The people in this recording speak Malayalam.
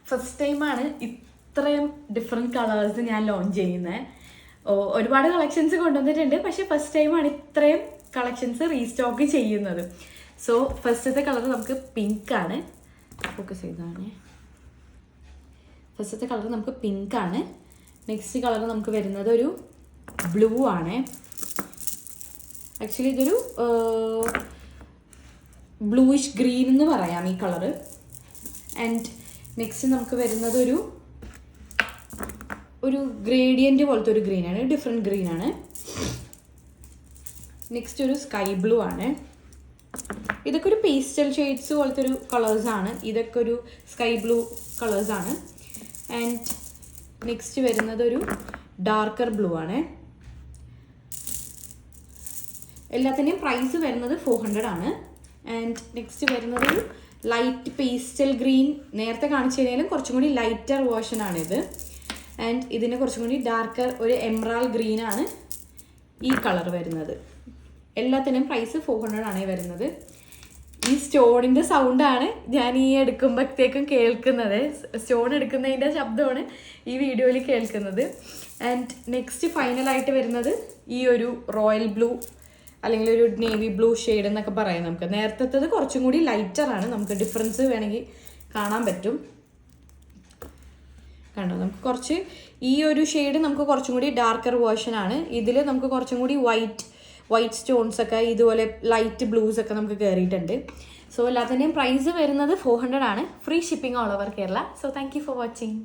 ഫസ്റ്റ് ടൈമാണ് ഇത്രയും ഡിഫറെൻറ്റ് കളേഴ്സ് ഞാൻ ലോഞ്ച് ചെയ്യുന്നത്. ഒരുപാട് കളക്ഷൻസ് കൊണ്ടുവന്നിട്ടുണ്ട്, പക്ഷേ ഫസ്റ്റ് ടൈമാണ് ഇത്രയും കളക്ഷൻസ് റീസ്റ്റോക്ക് ചെയ്യുന്നത്. സോ ഫസ്റ്റത്തെ കളർ നമുക്ക് പിങ്ക് ആണ്. ഫോക്കസ് ചെയ്താണ്. ഫസ്റ്റത്തെ കളർ നമുക്ക് പിങ്ക് ആണ്. നെക്സ്റ്റ് കളർ നമുക്ക് വരുന്നത് ഒരു ബ്ലൂ ആണ്. ആക്ച്വലി ഇതൊരു ബ്ലൂയിഷ് ഗ്രീൻ എന്ന് പറയാം ഈ കളറ്. ആൻഡ് നെക്സ്റ്റ് നമുക്ക് വരുന്നത് ഒരു ഗ്രേഡിയൻ്റ് പോലത്തെ ഒരു ഗ്രീനാണ്, ഡിഫറെൻറ്റ് ഗ്രീനാണ്. നെക്സ്റ്റ് ഒരു സ്കൈ ബ്ലൂ ആണ്. ഇതൊക്കെ ഒരു പേസ്റ്റൽ ഷെയ്ഡ്സ് പോലത്തെ ഒരു കളേഴ്സാണ്. ഇതൊക്കെ ഒരു സ്കൈ ബ്ലൂ കളേഴ്സാണ്. ആൻഡ് നെക്സ്റ്റ് വരുന്നത് ഒരു ഡാർക്കർ ബ്ലൂ ആണ്. എല്ലാത്തിൻ്റെയും പ്രൈസ് വരുന്നത് 400 ആണ്. ആൻഡ് നെക്സ്റ്റ് വരുന്നത് ഒരു ലൈറ്റ് പേസ്റ്റൽ ഗ്രീൻ. നേരത്തെ കാണിച്ചു കഴിഞ്ഞാലും കുറച്ചും കൂടി ലൈറ്റർ വേർഷനാണിത്. ആൻഡ് ഇതിന് കുറച്ചും കൂടി ഡാർക്കർ ഒരു എമറാൾഡ് ഗ്രീനാണ് ഈ കളർ വരുന്നത്. എല്ലാത്തിനും പ്രൈസ് 400 ആണ് വരുന്നത്. ഈ സ്റ്റോണിൻ്റെ സൗണ്ടാണ് ഞാൻ ഈ എടുക്കുമ്പോഴത്തേക്കും കേൾക്കുന്നത്. സ്റ്റോൺ എടുക്കുന്നതിൻ്റെ ശബ്ദമാണ് ഈ വീഡിയോയിൽ കേൾക്കുന്നത്. ആൻഡ് നെക്സ്റ്റ് ഫൈനലായിട്ട് വരുന്നത് ഈ ഒരു റോയൽ ബ്ലൂ അല്ലെങ്കിൽ ഒരു നേവി ബ്ലൂ ഷെയ്ഡ് എന്നൊക്കെ പറയാം. നമുക്ക് നേരത്തേത് കുറച്ചും കൂടി ലൈറ്ററാണ്. നമുക്ക് ഡിഫറൻസ് വേണമെങ്കിൽ കാണാൻ പറ്റും. കണ്ടോ, നമുക്ക് കുറച്ച് ഈ ഒരു ഷെയ്ഡ് നമുക്ക് കുറച്ചും കൂടി ഡാർക്കർ വേർഷനാണ്. ഇതിൽ നമുക്ക് കുറച്ചും കൂടി വൈറ്റ് സ്റ്റോൺസ് ഒക്കെ ഇതുപോലെ ലൈറ്റ് ബ്ലൂസ് ഒക്കെ നമുക്ക് കയറിയിട്ടുണ്ട്. സോ എല്ലാത്തിൻ്റെയും പ്രൈസ് വരുന്നത് 400 ആണ്. Free shipping all over Kerala. So thank you for watching.